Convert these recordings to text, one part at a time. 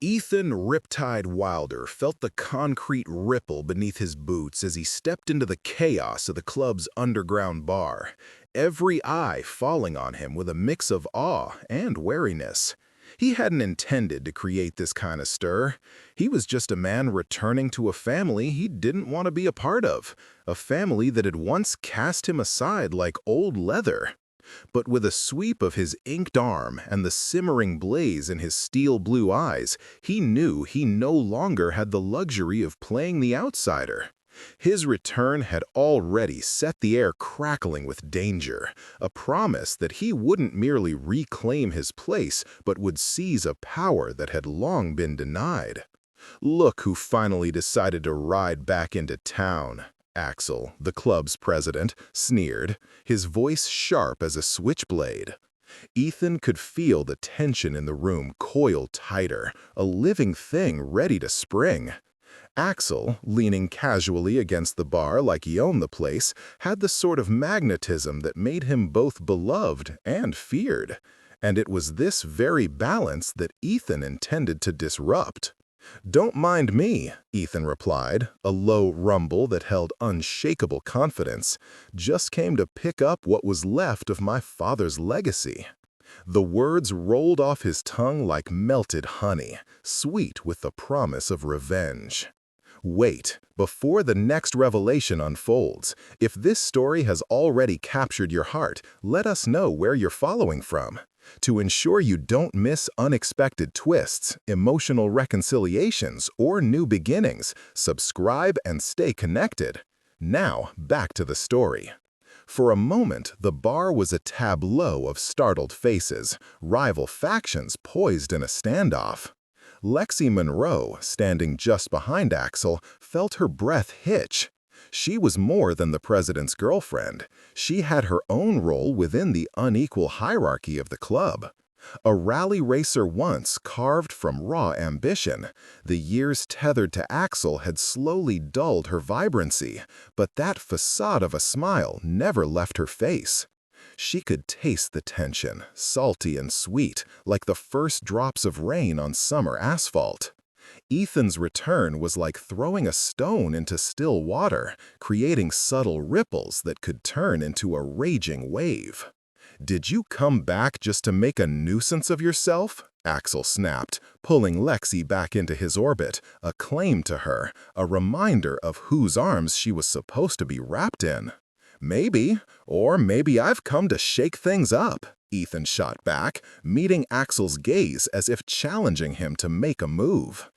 Ethan Riptide Wilder felt the concrete ripple beneath his boots as he stepped into the chaos of the club's underground bar, every eye falling on him with a mix of awe and wariness. He hadn't intended to create this kind of stir. He was just a man returning to a family he didn't want to be a part of, a family that had once cast him aside like old leather. But with a sweep of his inked arm and the simmering blaze in his steel blue eyes, he knew he no longer had the luxury of playing the outsider. His return had already set the air crackling with danger, a promise that he wouldn't merely reclaim his place but would seize a power that had long been denied. Look who finally decided to ride back into town. Axel, the club's president, sneered, his voice sharp as a switchblade. Ethan could feel the tension in the room coil tighter, a living thing ready to spring. Axel, leaning casually against the bar like he owned the place, had the sort of magnetism that made him both beloved and feared. And it was this very balance that Ethan intended to disrupt. "Don't mind me," Ethan replied, a low rumble that held unshakable confidence. "Just came to pick up what was left of my father's legacy." The words rolled off his tongue like melted honey, sweet with the promise of revenge. Wait, before the next revelation unfolds, if this story has already captured your heart, let us know where you're following from. To ensure you don't miss unexpected twists, emotional reconciliations, or new beginnings, subscribe and stay connected. Now, back to the story. For a moment, the bar was a tableau of startled faces, rival factions poised in a standoff. Lexi Monroe, standing just behind Axel, felt her breath hitch. She was more than the president's girlfriend. She had her own role within the unequal hierarchy of the club. A rally racer once carved from raw ambition, the years tethered to Axel had slowly dulled her vibrancy, but that facade of a smile never left her face. She could taste the tension, salty and sweet, like the first drops of rain on summer asphalt. Ethan's return was like throwing a stone into still water, creating subtle ripples that could turn into a raging wave. "Did you come back just to make a nuisance of yourself?" Axel snapped, pulling Lexi back into his orbit, a claim to her, a reminder of whose arms she was supposed to be wrapped in. "Maybe, or maybe I've come to shake things up," Ethan shot back, meeting Axel's gaze as if challenging him to make a move.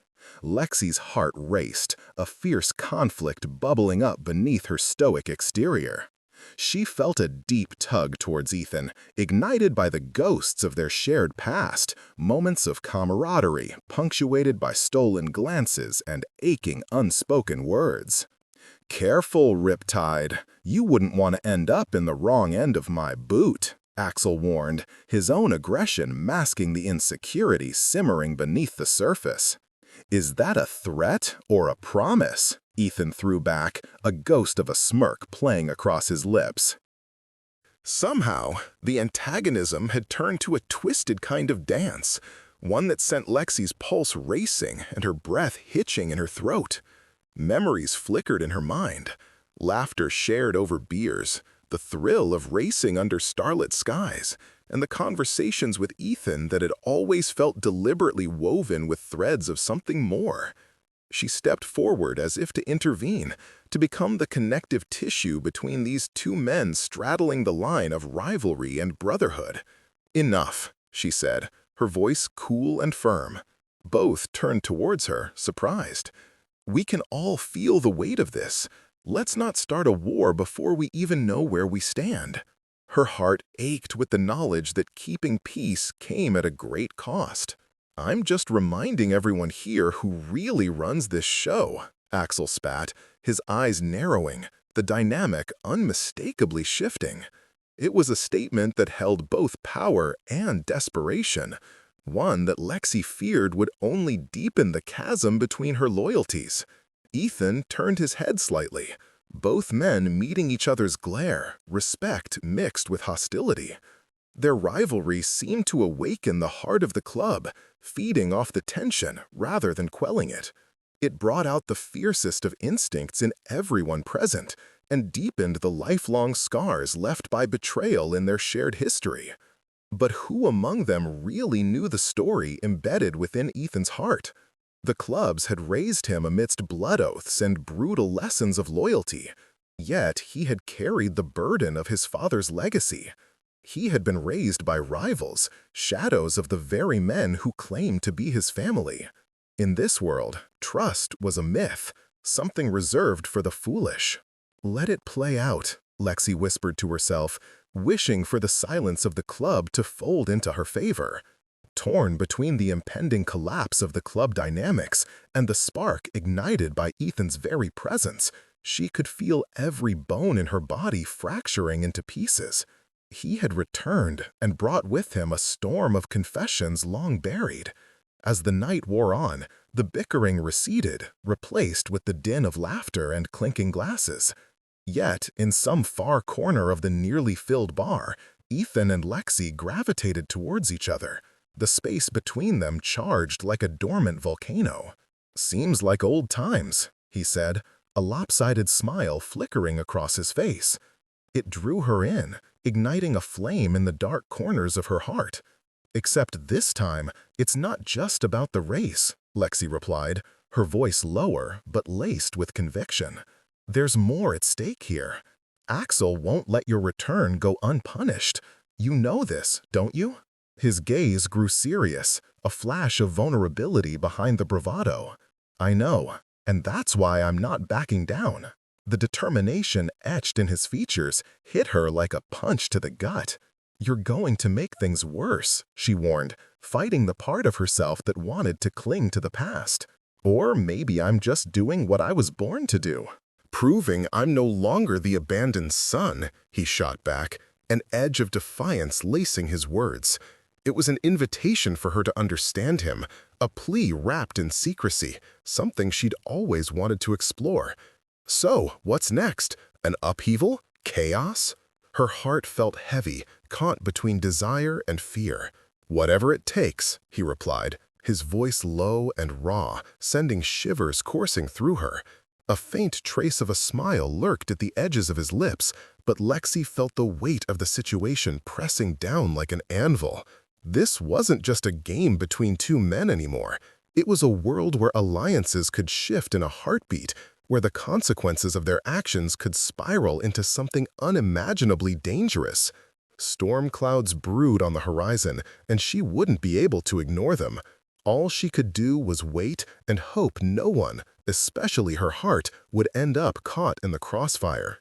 Lexi's heart raced, a fierce conflict bubbling up beneath her stoic exterior. She felt a deep tug towards Ethan, ignited by the ghosts of their shared past, moments of camaraderie punctuated by stolen glances and aching unspoken words. "Careful, Riptide. You wouldn't want to end up in the wrong end of my boot," Axel warned, his own aggression masking the insecurity simmering beneath the surface. "Is that a threat or a promise?" Ethan threw back, a ghost of a smirk playing across his lips. Somehow, the antagonism had turned to a twisted kind of dance, one that sent Lexi's pulse racing and her breath hitching in her throat. Memories flickered in her mind, laughter shared over beers, the thrill of racing under starlit skies, and the conversations with Ethan that had always felt deliberately woven with threads of something more. She stepped forward as if to intervene, to become the connective tissue between these two men straddling the line of rivalry and brotherhood. "Enough," she said, her voice cool and firm. Both turned towards her, surprised. "We can all feel the weight of this. Let's not start a war before we even know where we stand." Her heart ached with the knowledge that keeping peace came at a great cost. "I'm just reminding everyone here who really runs this show," Axel spat, his eyes narrowing, the dynamic unmistakably shifting. It was a statement that held both power and desperation, one that Lexi feared would only deepen the chasm between her loyalties. Ethan turned his head slightly, both men meeting each other's glare, respect mixed with hostility. Their rivalry seemed to awaken the heart of the club, feeding off the tension rather than quelling it. It brought out the fiercest of instincts in everyone present and deepened the lifelong scars left by betrayal in their shared history. But who among them really knew the story embedded within Ethan's heart? The clubs had raised him amidst blood oaths and brutal lessons of loyalty, yet he had carried the burden of his father's legacy. He had been raised by rivals, shadows of the very men who claimed to be his family. In this world, trust was a myth, something reserved for the foolish. "Let it play out," Lexi whispered to herself, wishing for the silence of the club to fold into her favor. Torn between the impending collapse of the club dynamics and the spark ignited by Ethan's very presence, she could feel every bone in her body fracturing into pieces. He had returned and brought with him a storm of confessions long buried. As the night wore on, the bickering receded, replaced with the din of laughter and clinking glasses. Yet, in some far corner of the nearly filled bar, Ethan and Lexi gravitated towards each other, the space between them charged like a dormant volcano. "Seems like old times," he said, a lopsided smile flickering across his face. It drew her in, igniting a flame in the dark corners of her heart. "Except this time, it's not just about the race," Lexi replied, her voice lower but laced with conviction. "There's more at stake here. Axel won't let your return go unpunished. You know this, don't you?" His gaze grew serious, a flash of vulnerability behind the bravado. "I know, and that's why I'm not backing down." The determination etched in his features hit her like a punch to the gut. "You're going to make things worse," she warned, fighting the part of herself that wanted to cling to the past. "Or maybe I'm just doing what I was born to do. Proving I'm no longer the abandoned son," he shot back, an edge of defiance lacing his words. It was an invitation for her to understand him, a plea wrapped in secrecy, something she'd always wanted to explore. "So, what's next? An upheaval? Chaos?" Her heart felt heavy, caught between desire and fear. "Whatever it takes," he replied, his voice low and raw, sending shivers coursing through her. A faint trace of a smile lurked at the edges of his lips, but Lexi felt the weight of the situation pressing down like an anvil. This wasn't just a game between two men anymore. It was a world where alliances could shift in a heartbeat, where the consequences of their actions could spiral into something unimaginably dangerous. Storm clouds brewed on the horizon, and she wouldn't be able to ignore them. All she could do was wait and hope no one, especially her heart, would end up caught in the crossfire.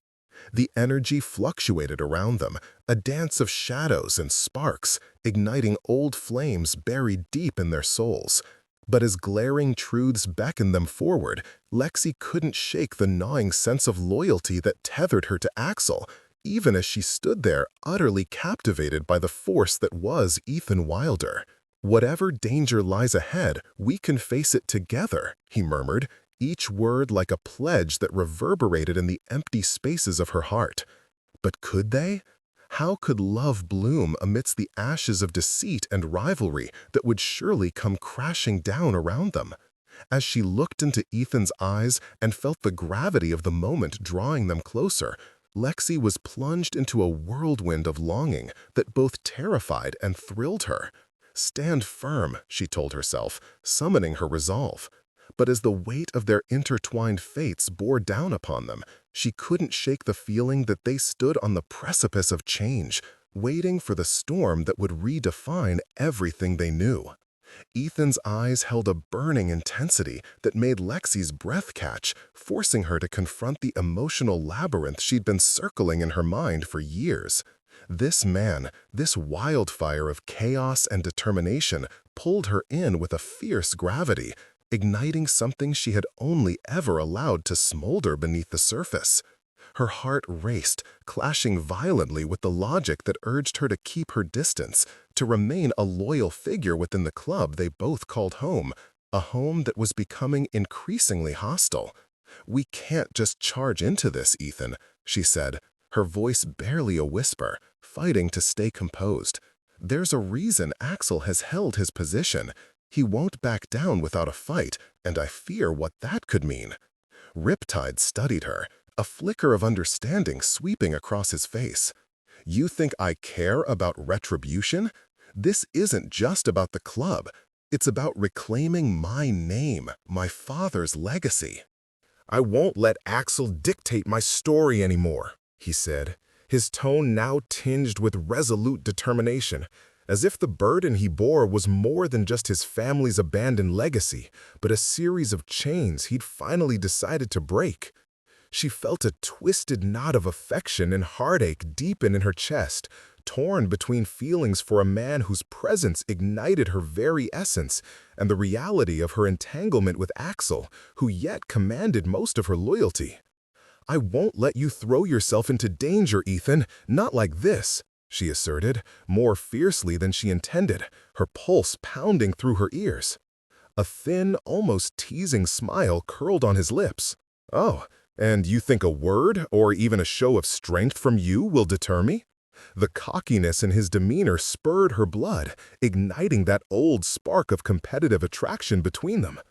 The energy fluctuated around them, a dance of shadows and sparks, igniting old flames buried deep in their souls. But as glaring truths beckoned them forward, Lexi couldn't shake the gnawing sense of loyalty that tethered her to Axel, even as she stood there utterly captivated by the force that was Ethan Wilder. "Whatever danger lies ahead, we can face it together," he murmured, each word like a pledge that reverberated in the empty spaces of her heart. But could they? How could love bloom amidst the ashes of deceit and rivalry that would surely come crashing down around them? As she looked into Ethan's eyes and felt the gravity of the moment drawing them closer, Lexi was plunged into a whirlwind of longing that both terrified and thrilled her. "Stand firm," she told herself, summoning her resolve. But as the weight of their intertwined fates bore down upon them, she couldn't shake the feeling that they stood on the precipice of change, waiting for the storm that would redefine everything they knew. Ethan's eyes held a burning intensity that made Lexi's breath catch, forcing her to confront the emotional labyrinth she'd been circling in her mind for years. This man, this wildfire of chaos and determination, pulled her in with a fierce gravity, igniting something she had only ever allowed to smolder beneath the surface. Her heart raced, clashing violently with the logic that urged her to keep her distance, to remain a loyal figure within the club they both called home, a home that was becoming increasingly hostile. "We can't just charge into this, Ethan," she said, her voice barely a whisper, fighting to stay composed. "There's a reason Axel has held his position. He won't back down without a fight, and I fear what that could mean. Riptide studied her, a flicker of understanding sweeping across his face. You think I care about retribution? This isn't just about the club. It's about reclaiming my name, my father's legacy. I won't let Axel dictate my story anymore, he said, his tone now tinged with resolute determination, as if the burden he bore was more than just his family's abandoned legacy, but a series of chains he'd finally decided to break. She felt a twisted knot of affection and heartache deepen in her chest, torn between feelings for a man whose presence ignited her very essence and the reality of her entanglement with Axel, who yet commanded most of her loyalty. I won't let you throw yourself into danger, Ethan, not like this, she asserted, more fiercely than she intended, her pulse pounding through her ears. A thin, almost teasing smile curled on his lips. Oh, and you think a word or even a show of strength from you will deter me? The cockiness in his demeanor spurred her blood, igniting that old spark of competitive attraction between them.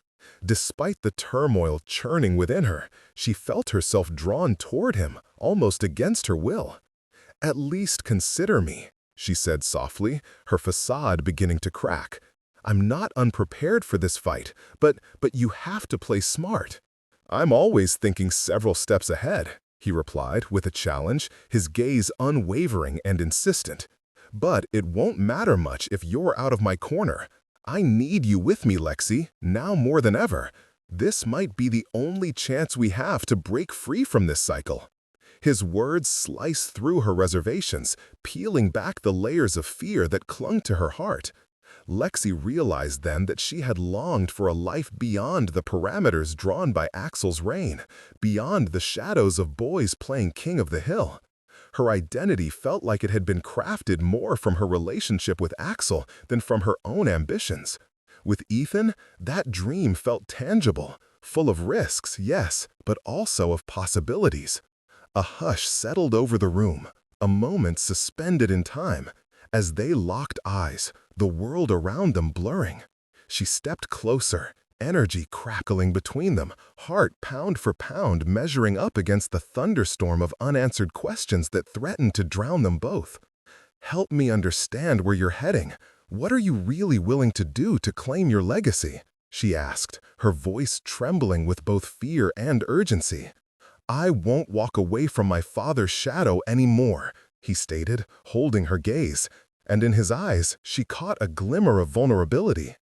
Despite the turmoil churning within her, she felt herself drawn toward him, almost against her will. At least consider me, she said softly, her facade beginning to crack. I'm not unprepared for this fight, but you have to play smart. I'm always thinking several steps ahead, he replied with a challenge, his gaze unwavering and insistent. But it won't matter much if you're out of my corner. I need you with me, Lexi, now more than ever. This might be the only chance we have to break free from this cycle. His words sliced through her reservations, peeling back the layers of fear that clung to her heart. Lexi realized then that she had longed for a life beyond the parameters drawn by Axel's reign, beyond the shadows of boys playing King of the Hill. Her identity felt like it had been crafted more from her relationship with Axel than from her own ambitions. With Ethan, that dream felt tangible, full of risks, yes, but also of possibilities. A hush settled over the room, a moment suspended in time. As they locked eyes, the world around them blurring. She stepped closer, energy crackling between them, heart pound for pound measuring up against the thunderstorm of unanswered questions that threatened to drown them both. Help me understand where you're heading. What are you really willing to do to claim your legacy? She asked, her voice trembling with both fear and urgency. I won't walk away from my father's shadow anymore, he stated, holding her gaze, and in his eyes she caught a glimmer of vulnerability.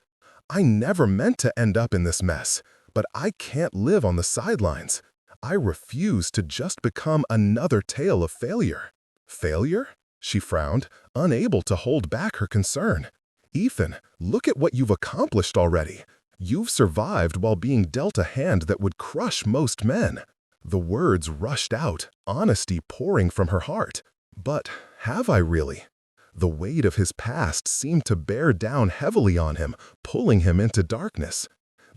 I never meant to end up in this mess, but I can't live on the sidelines. I refuse to just become another tale of failure. Failure? She frowned, unable to hold back her concern. Ethan, look at what you've accomplished already. You've survived while being dealt a hand that would crush most men. The words rushed out, honesty pouring from her heart. But have I really? The weight of his past seemed to bear down heavily on him, pulling him into darkness.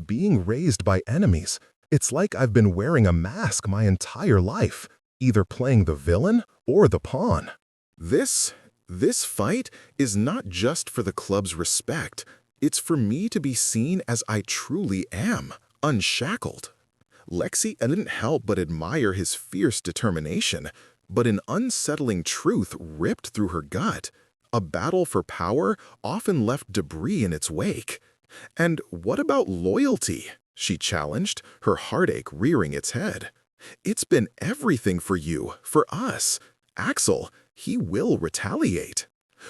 Being raised by enemies, it's like I've been wearing a mask my entire life, either playing the villain or the pawn. This fight is not just for the club's respect. It's for me to be seen as I truly am, unshackled. Lexi didn't help but admire his fierce determination, but an unsettling truth ripped through her gut. A battle for power often left debris in its wake. And what about loyalty? She challenged, her heartache rearing its head. It's been everything for you, for us. Axel, he will retaliate.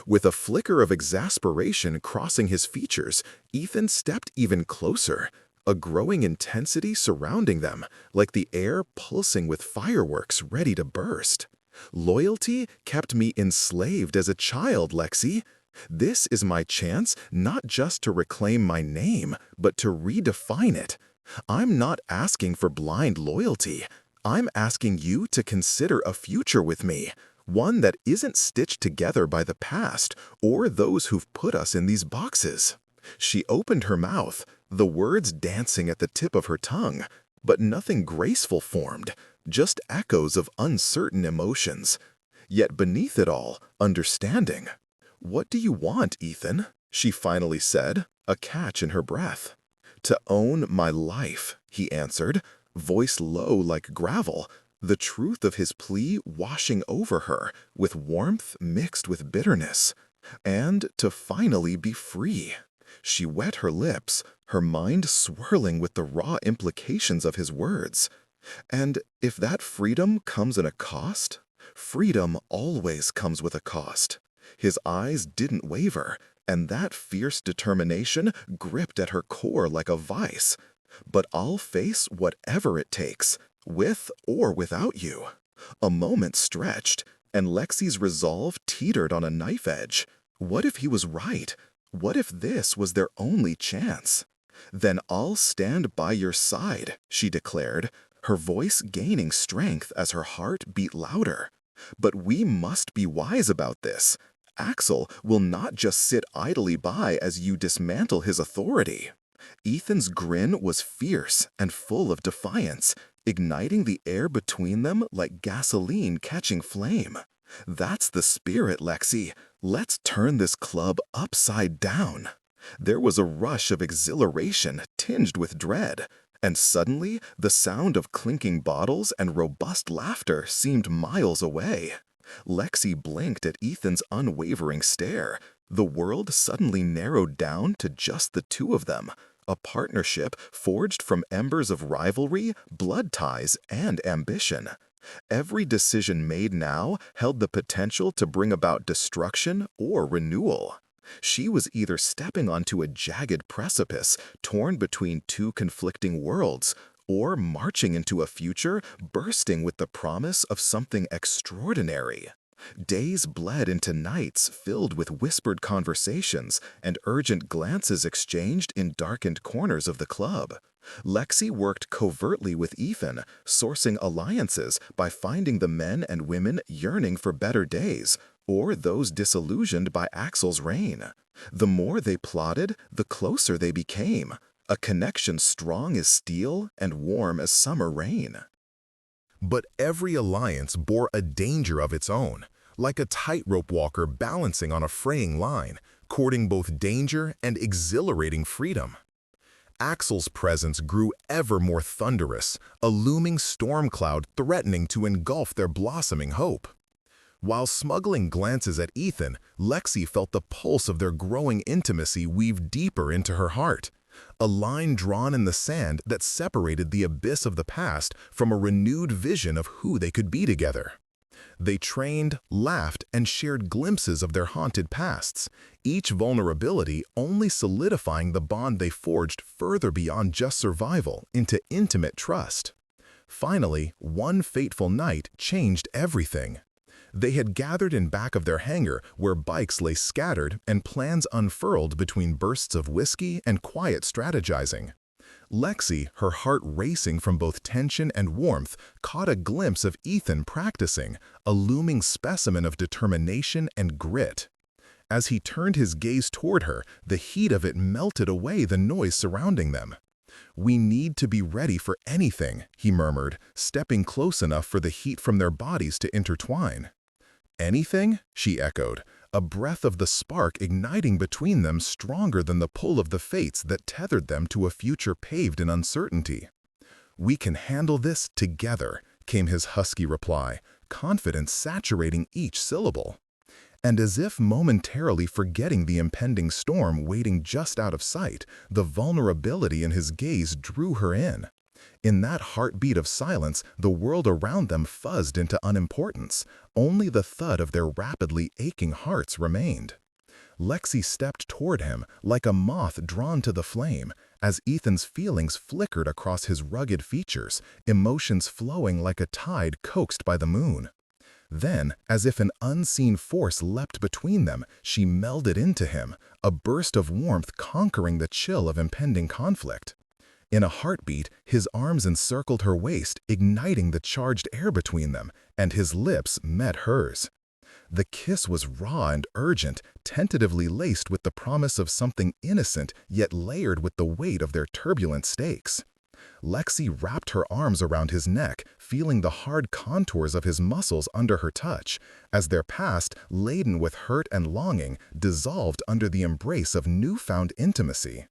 With a flicker of exasperation crossing his features, Ethan stepped even closer, a growing intensity surrounding them, like the air pulsing with fireworks ready to burst. Loyalty kept me enslaved as a child, Lexi. This is my chance not just to reclaim my name, but to redefine it. I'm not asking for blind loyalty. I'm asking you to consider a future with me, one that isn't stitched together by the past or those who've put us in these boxes. She opened her mouth, the words dancing at the tip of her tongue, but nothing graceful formed, just echoes of uncertain emotions. Yet beneath it all, understanding. What do you want, Ethan? she finally said, a catch in her breath. To own my life, he answered, voice low like gravel, the truth of his plea washing over her with warmth mixed with bitterness. And to finally be free. She wet her lips, her mind swirling with the raw implications of his words. And if that freedom comes at a cost, freedom always comes with a cost. His eyes didn't waver, and that fierce determination gripped at her core like a vice. But I'll face whatever it takes, with or without you. A moment stretched, and Lexi's resolve teetered on a knife edge. What if he was right? What if this was their only chance? Then I'll stand by your side, she declared, her voice gaining strength as her heart beat louder. But we must be wise about this. Axel will not just sit idly by as you dismantle his authority. Ethan's grin was fierce and full of defiance, igniting the air between them like gasoline catching flame. That's the spirit, Lexi. Let's turn this club upside down. There was a rush of exhilaration tinged with dread, and suddenly the sound of clinking bottles and robust laughter seemed miles away. Lexi blinked at Ethan's unwavering stare. The world suddenly narrowed down to just the two of them, a partnership forged from embers of rivalry, blood ties, and ambition. Every decision made now held the potential to bring about destruction or renewal. She was either stepping onto a jagged precipice torn between two conflicting worlds, or marching into a future bursting with the promise of something extraordinary. Days bled into nights filled with whispered conversations and urgent glances exchanged in darkened corners of the club. Lexi worked covertly with Ethan, sourcing alliances by finding the men and women yearning for better days, or those disillusioned by Axel's reign. The more they plotted, the closer they became, a connection strong as steel and warm as summer rain. But every alliance bore a danger of its own, like a tightrope walker balancing on a fraying line, courting both danger and exhilarating freedom. Axel's presence grew ever more thunderous, a looming storm cloud threatening to engulf their blossoming hope. While smuggling glances at Ethan, Lexi felt the pulse of their growing intimacy weave deeper into her heart, a line drawn in the sand that separated the abyss of the past from a renewed vision of who they could be together. They trained, laughed, and shared glimpses of their haunted pasts, each vulnerability only solidifying the bond they forged further beyond just survival into intimate trust. Finally, one fateful night changed everything. They had gathered in back of their hangar where bikes lay scattered and plans unfurled between bursts of whiskey and quiet strategizing. Lexi, her heart racing from both tension and warmth, caught a glimpse of Ethan practicing, a looming specimen of determination and grit. As he turned his gaze toward her, the heat of it melted away the noise surrounding them. "We need to be ready for anything," he murmured, stepping close enough for the heat from their bodies to intertwine. "Anything?" she echoed, a breath of the spark igniting between them stronger than the pull of the fates that tethered them to a future paved in uncertainty. "We can handle this together," came his husky reply, confidence saturating each syllable. And as if momentarily forgetting the impending storm waiting just out of sight, the vulnerability in his gaze drew her in. In that heartbeat of silence, the world around them fuzzed into unimportance. Only the thud of their rapidly aching hearts remained. Lexi stepped toward him like a moth drawn to the flame, as Ethan's feelings flickered across his rugged features, emotions flowing like a tide coaxed by the moon. Then, as if an unseen force leapt between them, she melded into him, a burst of warmth conquering the chill of impending conflict. In a heartbeat, his arms encircled her waist, igniting the charged air between them, and his lips met hers. The kiss was raw and urgent, tentatively laced with the promise of something innocent yet layered with the weight of their turbulent stakes. Lexi wrapped her arms around his neck, feeling the hard contours of his muscles under her touch, as their past, laden with hurt and longing, dissolved under the embrace of newfound intimacy.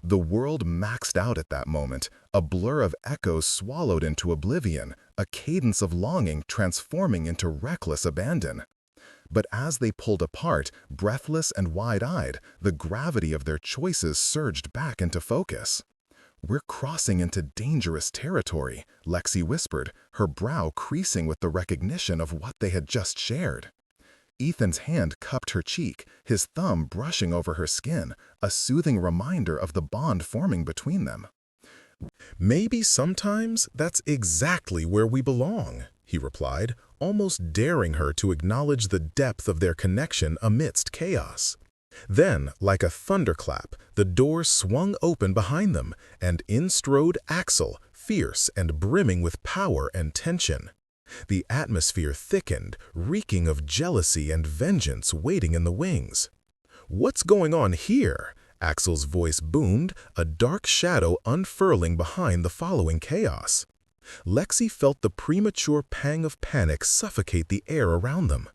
The world maxed out at that moment, a blur of echoes swallowed into oblivion, a cadence of longing transforming into reckless abandon. But as they pulled apart, breathless and wide-eyed, the gravity of their choices surged back into focus. "We're crossing into dangerous territory," Lexi whispered, her brow creasing with the recognition of what they had just shared. Ethan's hand cupped her cheek, his thumb brushing over her skin, a soothing reminder of the bond forming between them. "Maybe sometimes that's exactly where we belong," he replied, almost daring her to acknowledge the depth of their connection amidst chaos. Then, like a thunderclap, the door swung open behind them, and in strode Axel, fierce and brimming with power and tension. The atmosphere thickened, reeking of jealousy and vengeance waiting in the wings. "What's going on here?" Axel's voice boomed, a dark shadow unfurling behind the following chaos. Lexi felt the premature pang of panic suffocate the air around them.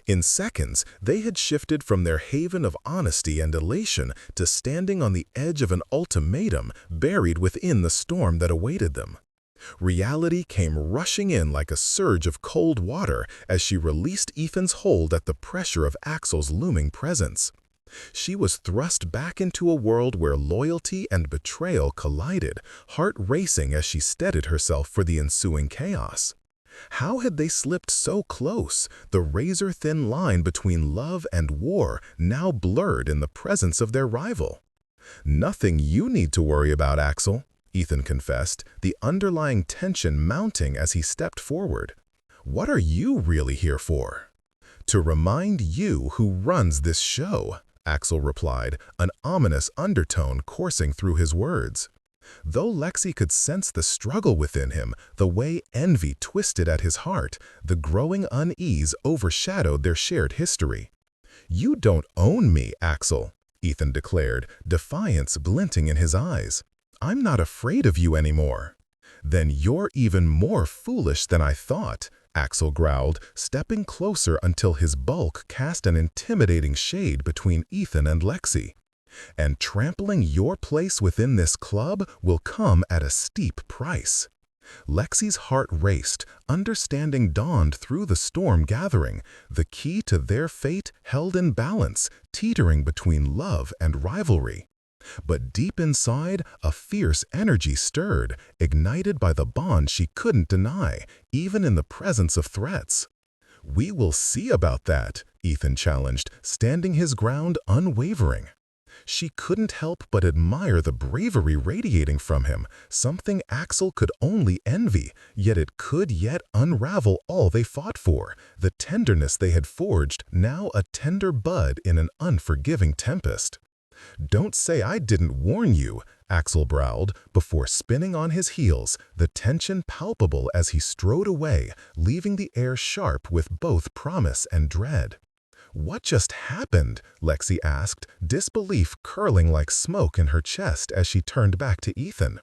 In seconds, they had shifted from their haven of honesty and elation to standing on the edge of an ultimatum buried within the storm that awaited them. Reality came rushing in like a surge of cold water as she released Ethan's hold at the pressure of Axel's looming presence. She was thrust back into a world where loyalty and betrayal collided, heart racing as she steadied herself for the ensuing chaos. How had they slipped so close, the razor-thin line between love and war now blurred in the presence of their rival? "Nothing you need to worry about, Axel," Ethan confessed, the underlying tension mounting as he stepped forward. "What are you really here for?" "To remind you who runs this show," Axel replied, an ominous undertone coursing through his words. Though Lexi could sense the struggle within him, the way envy twisted at his heart, the growing unease overshadowed their shared history. "You don't own me, Axel," Ethan declared, defiance glinting in his eyes. "I'm not afraid of you anymore." "Then you're even more foolish than I thought," Axel growled, stepping closer until his bulk cast an intimidating shade between Ethan and Lexi. "And trampling your place within this club will come at a steep price." Lexi's heart raced, understanding dawned through the storm gathering, the key to their fate held in balance, teetering between love and rivalry. But deep inside, a fierce energy stirred, ignited by the bond she couldn't deny, even in the presence of threats. "We will see about that," Ethan challenged, standing his ground unwavering. She couldn't help but admire the bravery radiating from him, something Axel could only envy, yet it could yet unravel all they fought for, the tenderness they had forged, now a tender bud in an unforgiving tempest. "Don't say I didn't warn you," Axel growled, before spinning on his heels, the tension palpable as he strode away, leaving the air sharp with both promise and dread. "What just happened?" Lexi asked, disbelief curling like smoke in her chest as she turned back to Ethan.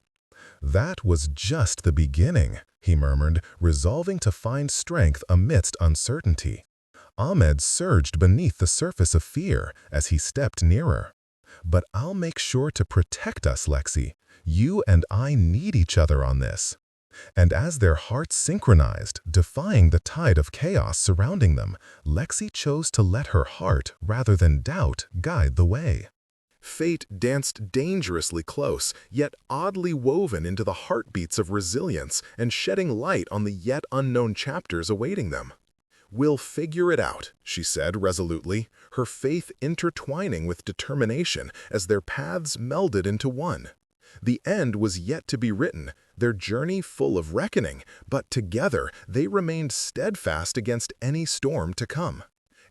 "That was just the beginning," he murmured, resolving to find strength amidst uncertainty. Ahmed surged beneath the surface of fear as he stepped nearer. "But I'll make sure to protect us, Lexi. You and I need each other on this." And as their hearts synchronized, defying the tide of chaos surrounding them, Lexi chose to let her heart, rather than doubt, guide the way. Fate danced dangerously close, yet oddly woven into the heartbeats of resilience and shedding light on the yet unknown chapters awaiting them. "We'll figure it out," she said resolutely, her faith intertwining with determination as their paths melded into one. The end was yet to be written, their journey full of reckoning, but together they remained steadfast against any storm to come.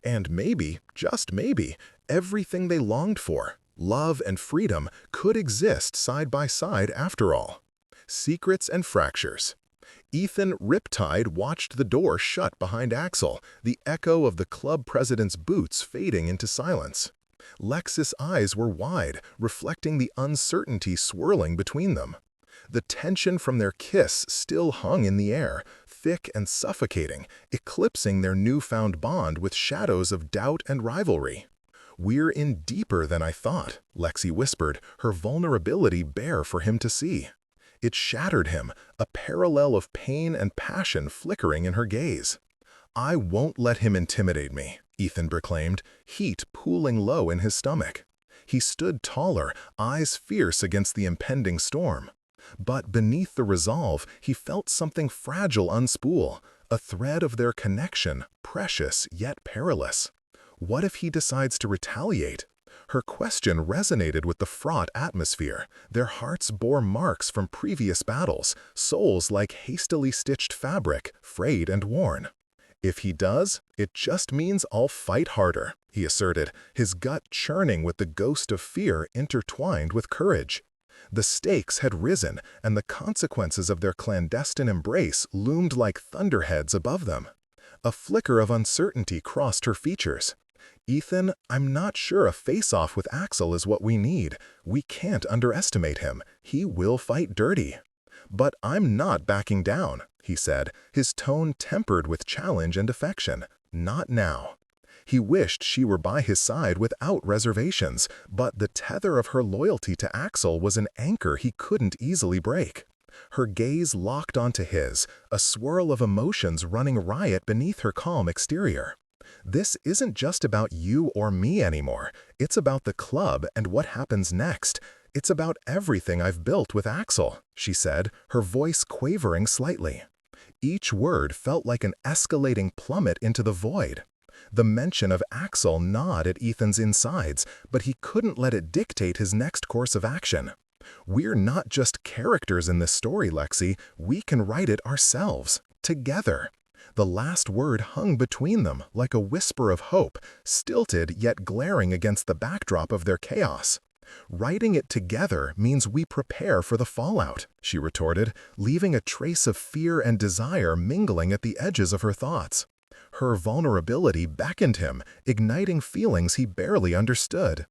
And maybe, just maybe, everything they longed for, love and freedom, could exist side by side after all. Secrets and fractures. Ethan Riptide watched the door shut behind Axel, the echo of the club president's boots fading into silence. Lex's eyes were wide, reflecting the uncertainty swirling between them. The tension from their kiss still hung in the air, thick and suffocating, eclipsing their newfound bond with shadows of doubt and rivalry. "We're in deeper than I thought," Lexi whispered, her vulnerability bare for him to see. It shattered him, a parallel of pain and passion flickering in her gaze. "I won't let him intimidate me," Ethan proclaimed, heat pooling low in his stomach. He stood taller, eyes fierce against the impending storm. But beneath the resolve, he felt something fragile unspool, a thread of their connection, precious yet perilous. What if he decides to retaliate? Her question resonated with the fraught atmosphere. Their hearts bore marks from previous battles, souls like hastily stitched fabric, frayed and worn. "If he does, it just means I'll fight harder," he asserted, his gut churning with the ghost of fear intertwined with courage. The stakes had risen, and the consequences of their clandestine embrace loomed like thunderheads above them. A flicker of uncertainty crossed her features. "Ethan, I'm not sure a face-off with Axel is what we need. We can't underestimate him. He will fight dirty." "But I'm not backing down," he said, his tone tempered with challenge and affection. "Not now." He wished she were by his side without reservations, but the tether of her loyalty to Axel was an anchor he couldn't easily break. Her gaze locked onto his, a swirl of emotions running riot beneath her calm exterior. "This isn't just about you or me anymore. It's about the club and what happens next. It's about everything I've built with Axel," she said, her voice quavering slightly. Each word felt like an escalating plummet into the void. The mention of Axel gnawed at Ethan's insides, but he couldn't let it dictate his next course of action. "We're not just characters in this story, Lexi. We can write it ourselves, together." The last word hung between them like a whisper of hope, stilted yet glaring against the backdrop of their chaos. "Writing it together means we prepare for the fallout," she retorted, leaving a trace of fear and desire mingling at the edges of her thoughts. Her vulnerability beckoned him, igniting feelings he barely understood.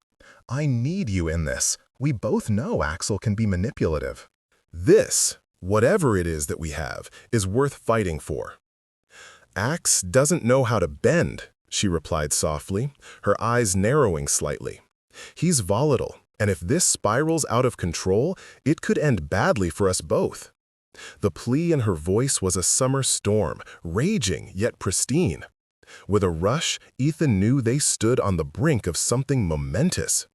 "I need you in this. We both know Axel can be manipulative." "This, whatever it is that we have, is worth fighting for." "Ax doesn't know how to bend," she replied softly, her eyes narrowing slightly. "He's volatile, and if this spirals out of control, it could end badly for us both." The plea in her voice was a summer storm, raging yet pristine. With a rush, Ethan knew they stood on the brink of something momentous.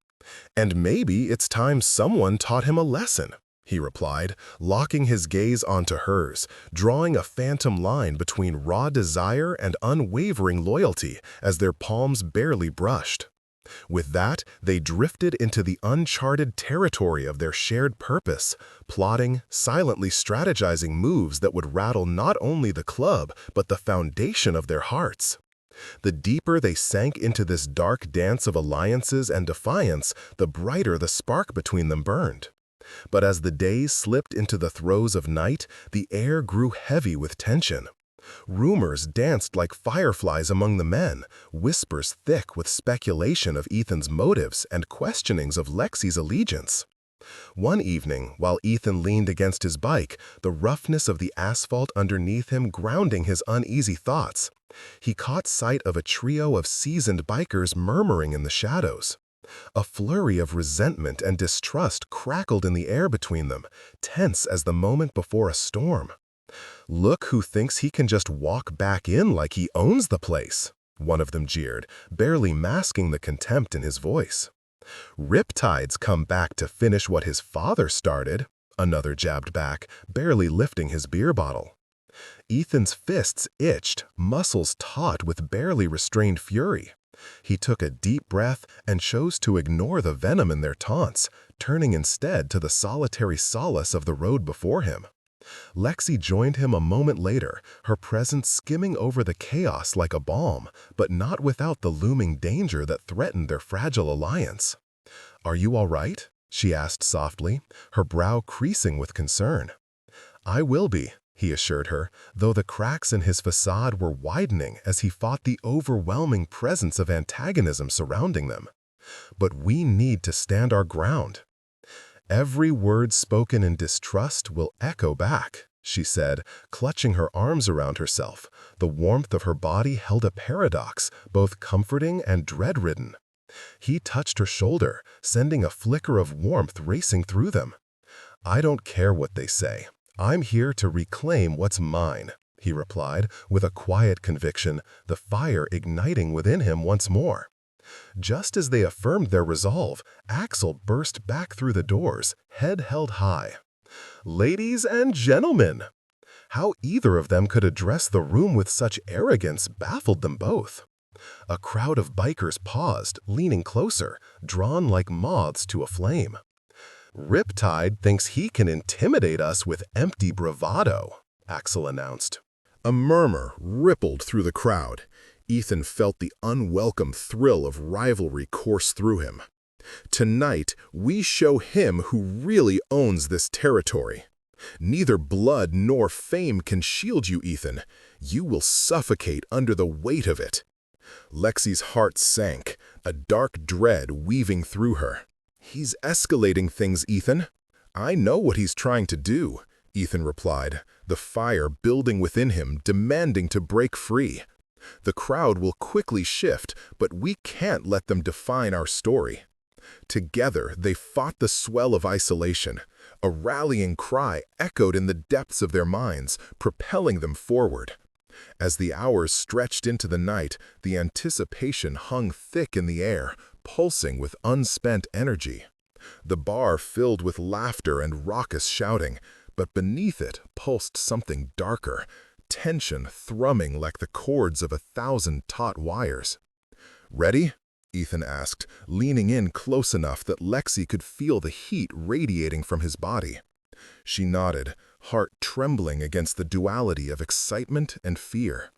"And maybe it's time someone taught him a lesson," he replied, locking his gaze onto hers, drawing a phantom line between raw desire and unwavering loyalty as their palms barely brushed. With that, they drifted into the uncharted territory of their shared purpose, plotting, silently strategizing moves that would rattle not only the club, but the foundation of their hearts. The deeper they sank into this dark dance of alliances and defiance, the brighter the spark between them burned. But as the days slipped into the throes of night, the air grew heavy with tension. Rumors danced like fireflies among the men, whispers thick with speculation of Ethan's motives and questionings of Lexi's allegiance. One evening, while Ethan leaned against his bike, the roughness of the asphalt underneath him grounding his uneasy thoughts, he caught sight of a trio of seasoned bikers murmuring in the shadows. A flurry of resentment and distrust crackled in the air between them, tense as the moment before a storm. "Look who thinks he can just walk back in like he owns the place," one of them jeered, barely masking the contempt in his voice. "Riptide's come back to finish what his father started," another jabbed back, barely lifting his beer bottle. Ethan's fists itched, muscles taut with barely restrained fury. He took a deep breath and chose to ignore the venom in their taunts, turning instead to the solitary solace of the road before him. Lexi joined him a moment later, her presence skimming over the chaos like a balm, but not without the looming danger that threatened their fragile alliance. "Are you all right?" she asked softly, her brow creasing with concern. "I will be," he assured her, though the cracks in his facade were widening as he fought the overwhelming presence of antagonism surrounding them. "But we need to stand our ground." Every word spoken in distrust will echo back, she said, clutching her arms around herself. The warmth of her body held a paradox, both comforting and dread-ridden. He touched her shoulder, sending a flicker of warmth racing through them. "I don't care what they say. I'm here to reclaim what's mine," he replied, with a quiet conviction, the fire igniting within him once more. Just as they affirmed their resolve, Axel burst back through the doors, head held high. "Ladies and gentlemen!" How either of them could address the room with such arrogance baffled them both. A crowd of bikers paused, leaning closer, drawn like moths to a flame. "Riptide thinks he can intimidate us with empty bravado," Axel announced. A murmur rippled through the crowd. Ethan felt the unwelcome thrill of rivalry course through him. Tonight, we show him who really owns this territory. Neither blood nor fame can shield you, Ethan. You will suffocate under the weight of it. Lexi's heart sank, a dark dread weaving through her. "He's escalating things, Ethan." "I know what he's trying to do," Ethan replied, the fire building within him, demanding to break free. "The crowd will quickly shift, but we can't let them define our story." Together, they fought the swell of isolation. A rallying cry echoed in the depths of their minds, propelling them forward. As the hours stretched into the night, the anticipation hung thick in the air, pulsing with unspent energy. The bar filled with laughter and raucous shouting, but beneath it pulsed something darker, tension thrumming like the chords of 1,000 taut wires. "Ready?" Ethan asked, leaning in close enough that Lexi could feel the heat radiating from his body. She nodded, heart trembling against the duality of excitement and fear.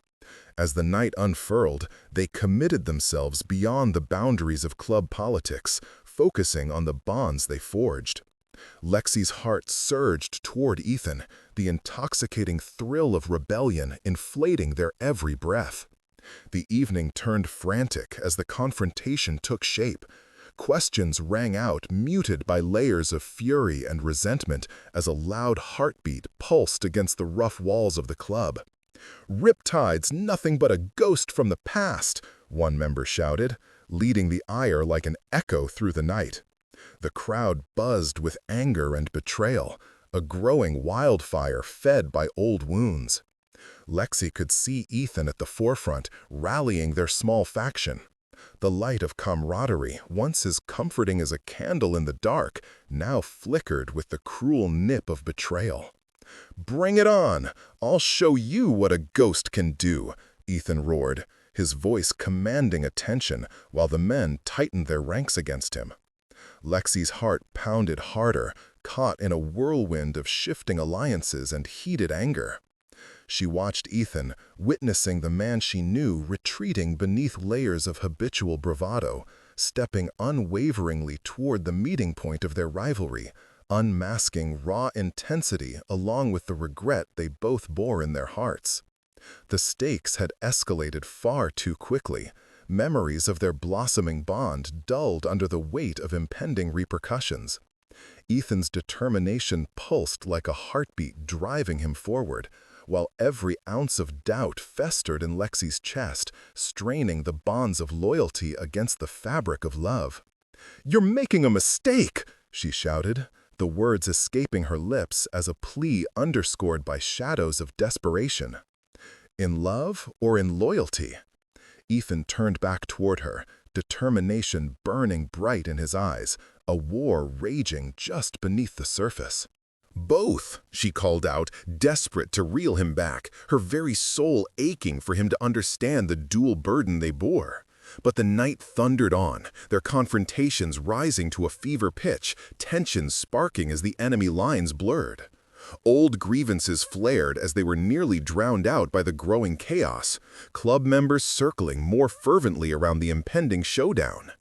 As the night unfurled, they committed themselves beyond the boundaries of club politics, focusing on the bonds they forged. Lexi's heart surged toward Ethan, the intoxicating thrill of rebellion inflating their every breath. The evening turned frantic as the confrontation took shape. Questions rang out, muted by layers of fury and resentment as a loud heartbeat pulsed against the rough walls of the club. "Riptide's nothing but a ghost from the past," one member shouted, leading the ire like an echo through the night. The crowd buzzed with anger and betrayal, a growing wildfire fed by old wounds. Lexi could see Ethan at the forefront, rallying their small faction. The light of camaraderie, once as comforting as a candle in the dark, now flickered with the cruel nip of betrayal. "Bring it on! I'll show you what a ghost can do," Ethan roared, his voice commanding attention while the men tightened their ranks against him. Lexi's heart pounded harder, caught in a whirlwind of shifting alliances and heated anger. She watched Ethan, witnessing the man she knew retreating beneath layers of habitual bravado, stepping unwaveringly toward the meeting point of their rivalry, unmasking raw intensity along with the regret they both bore in their hearts. The stakes had escalated far too quickly. Memories of their blossoming bond dulled under the weight of impending repercussions. Ethan's determination pulsed like a heartbeat driving him forward, while every ounce of doubt festered in Lexi's chest, straining the bonds of loyalty against the fabric of love. "You're making a mistake!" she shouted, the words escaping her lips as a plea underscored by shadows of desperation. "In love or in loyalty?" Ethan turned back toward her, determination burning bright in his eyes, a war raging just beneath the surface. "Both," she called out, desperate to reel him back, her very soul aching for him to understand the dual burden they bore. But the night thundered on, their confrontations rising to a fever pitch, tensions sparking as the enemy lines blurred. Old grievances flared as they were nearly drowned out by the growing chaos, club members circling more fervently around the impending showdown.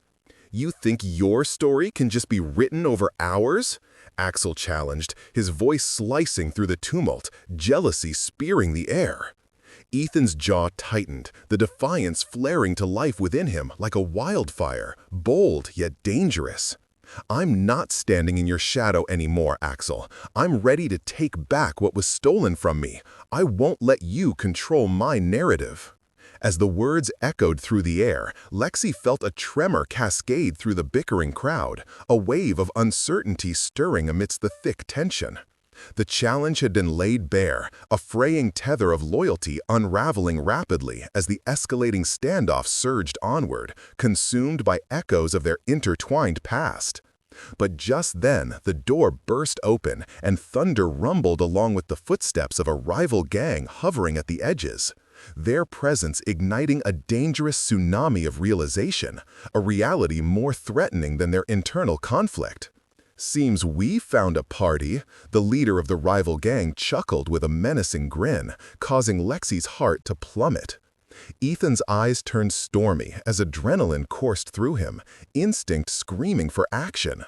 "You think your story can just be written over ours?" Axel challenged, his voice slicing through the tumult, jealousy spearing the air. Ethan's jaw tightened, the defiance flaring to life within him like a wildfire, bold yet dangerous. I'm not standing in your shadow anymore, Axel. I'm ready to take back what was stolen from me. I won't let you control my narrative." As the words echoed through the air, Lexi felt a tremor cascade through the bickering crowd, a wave of uncertainty stirring amidst the thick tension. The challenge had been laid bare, a fraying tether of loyalty unraveling rapidly as the escalating standoff surged onward, consumed by echoes of their intertwined past. But just then, the door burst open and thunder rumbled along with the footsteps of a rival gang hovering at the edges. Their presence igniting a dangerous tsunami of realization, a reality more threatening than their internal conflict. "Seems we found a party," the leader of the rival gang chuckled with a menacing grin, causing Lexi's heart to plummet. Ethan's eyes turned stormy as adrenaline coursed through him, instinct screaming for action.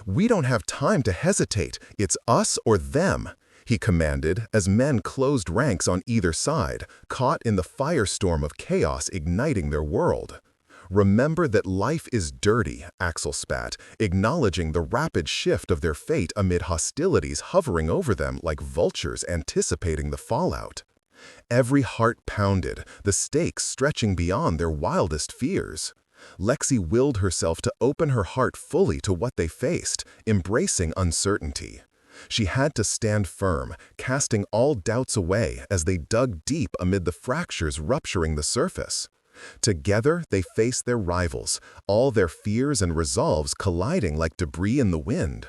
"We don't have time to hesitate, it's us or them," he commanded as men closed ranks on either side, caught in the firestorm of chaos igniting their world. "Remember that life is dirty," Axel spat, acknowledging the rapid shift of their fate amid hostilities hovering over them like vultures anticipating the fallout. Every heart pounded, the stakes stretching beyond their wildest fears. Lexi willed herself to open her heart fully to what they faced, embracing uncertainty. She had to stand firm, casting all doubts away as they dug deep amid the fractures rupturing the surface. Together, they faced their rivals, all their fears and resolves colliding like debris in the wind.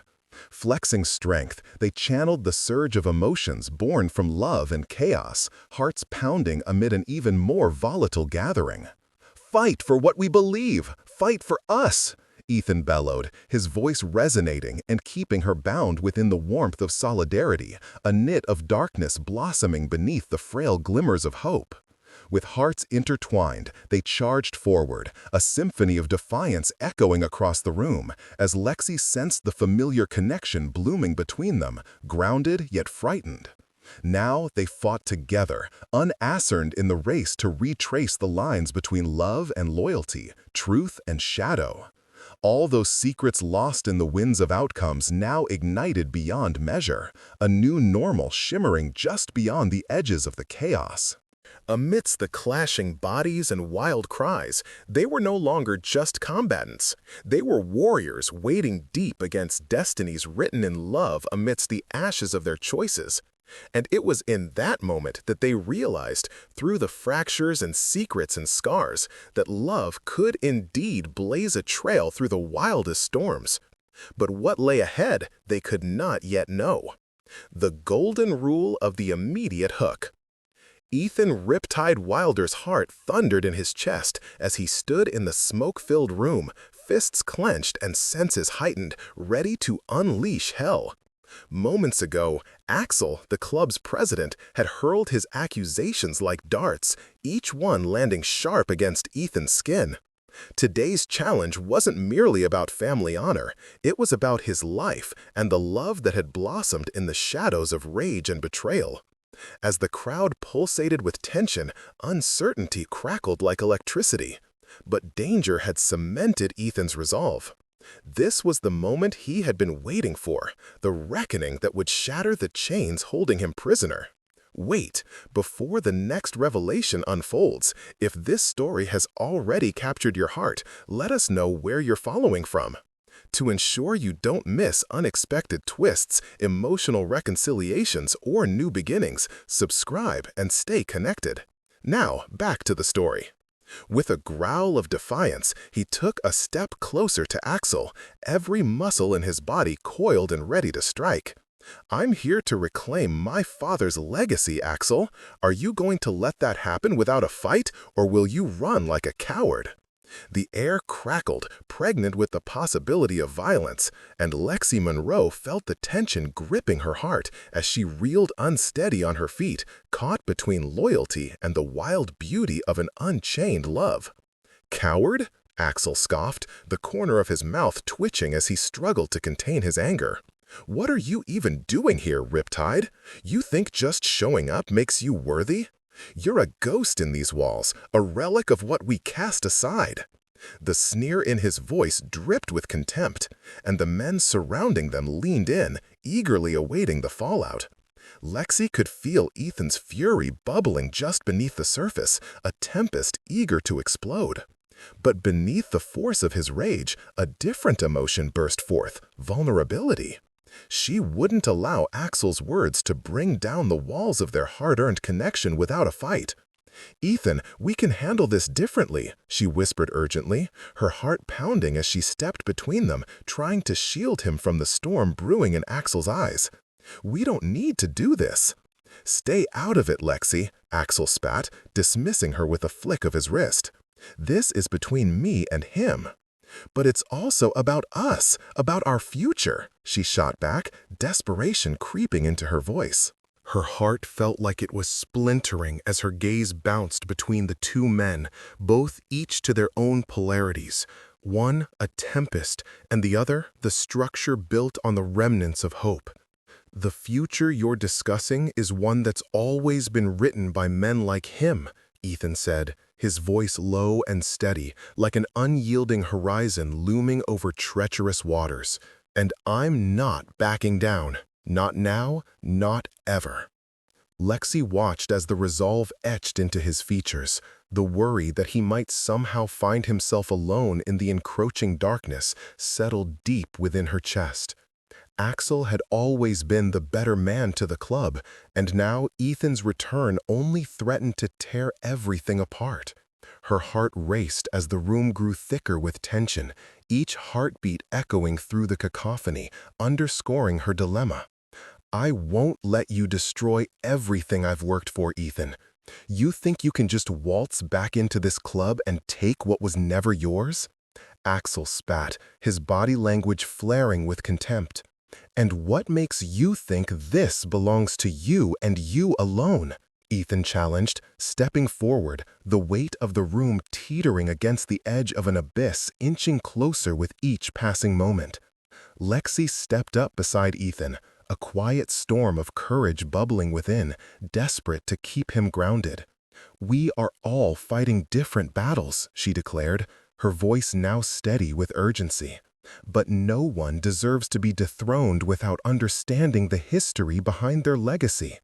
Flexing strength, they channeled the surge of emotions born from love and chaos, hearts pounding amid an even more volatile gathering. "Fight for what we believe! Fight for us!" Ethan bellowed, his voice resonating and keeping her bound within the warmth of solidarity, a knit of darkness blossoming beneath the frail glimmers of hope. With hearts intertwined, they charged forward, a symphony of defiance echoing across the room, as Lexi sensed the familiar connection blooming between them, grounded yet frightened. Now they fought together, unanswered in the race to retrace the lines between love and loyalty, truth and shadow. All those secrets lost in the winds of outcomes now ignited beyond measure, a new normal shimmering just beyond the edges of the chaos. Amidst the clashing bodies and wild cries, they were no longer just combatants. They were warriors wading deep against destinies written in love amidst the ashes of their choices. And it was in that moment that they realized, through the fractures and secrets and scars, that love could indeed blaze a trail through the wildest storms. But what lay ahead, they could not yet know. The golden rule of the immediate hook. Ethan Riptide Wilder's heart thundered in his chest as he stood in the smoke-filled room, fists clenched and senses heightened, ready to unleash hell. Moments ago, Axel, the club's president, had hurled his accusations like darts, each one landing sharp against Ethan's skin. Today's challenge wasn't merely about family honor, it was about his life and the love that had blossomed in the shadows of rage and betrayal. As the crowd pulsated with tension, uncertainty crackled like electricity. But danger had cemented Ethan's resolve. This was the moment he had been waiting for, the reckoning that would shatter the chains holding him prisoner. Wait, before the next revelation unfolds, if this story has already captured your heart, let us know where you're following from. To ensure you don't miss unexpected twists, emotional reconciliations, or new beginnings, subscribe and stay connected. Now, back to the story. With a growl of defiance, he took a step closer to Axel, every muscle in his body coiled and ready to strike. "I'm here to reclaim my father's legacy, Axel. Are you going to let that happen without a fight, or will you run like a coward?" The air crackled, pregnant with the possibility of violence, and Lexi Monroe felt the tension gripping her heart as she reeled unsteady on her feet, caught between loyalty and the wild beauty of an unchained love. "Coward?" Axel scoffed, the corner of his mouth twitching as he struggled to contain his anger. "What are you even doing here, Riptide? You think just showing up makes you worthy? You're a ghost in these walls, a relic of what we cast aside." The sneer in his voice dripped with contempt, and the men surrounding them leaned in, eagerly awaiting the fallout. Lexi could feel Ethan's fury bubbling just beneath the surface, a tempest eager to explode. But beneath the force of his rage, a different emotion burst forth: vulnerability. She wouldn't allow Axel's words to bring down the walls of their hard-earned connection without a fight. "Ethan, we can handle this differently," she whispered urgently, her heart pounding as she stepped between them, trying to shield him from the storm brewing in Axel's eyes. "We don't need to do this." "Stay out of it, Lexi," Axel spat, dismissing her with a flick of his wrist. "This is between me and him." "But it's also about us, about our future," she shot back, desperation creeping into her voice. Her heart felt like it was splintering as her gaze bounced between the two men, both each to their own polarities. One, a tempest, and the other, the structure built on the remnants of hope. "The future you're discussing is one that's always been written by men like him," Ethan said, his voice low and steady, like an unyielding horizon looming over treacherous waters. "And I'm not backing down. Not now, not ever." Lexi watched as the resolve etched into his features, the worry that he might somehow find himself alone in the encroaching darkness settled deep within her chest. Axel had always been the better man to the club, and now Ethan's return only threatened to tear everything apart. Her heart raced as the room grew thicker with tension, each heartbeat echoing through the cacophony, underscoring her dilemma. "I won't let you destroy everything I've worked for, Ethan. You think you can just waltz back into this club and take what was never yours?" Axel spat, his body language flaring with contempt. "And what makes you think this belongs to you and you alone?" Ethan challenged, stepping forward, the weight of the room teetering against the edge of an abyss inching closer with each passing moment. Lexi stepped up beside Ethan, a quiet storm of courage bubbling within, desperate to keep him grounded. "We are all fighting different battles," she declared, her voice now steady with urgency. "But no one deserves to be dethroned without understanding the history behind their legacy."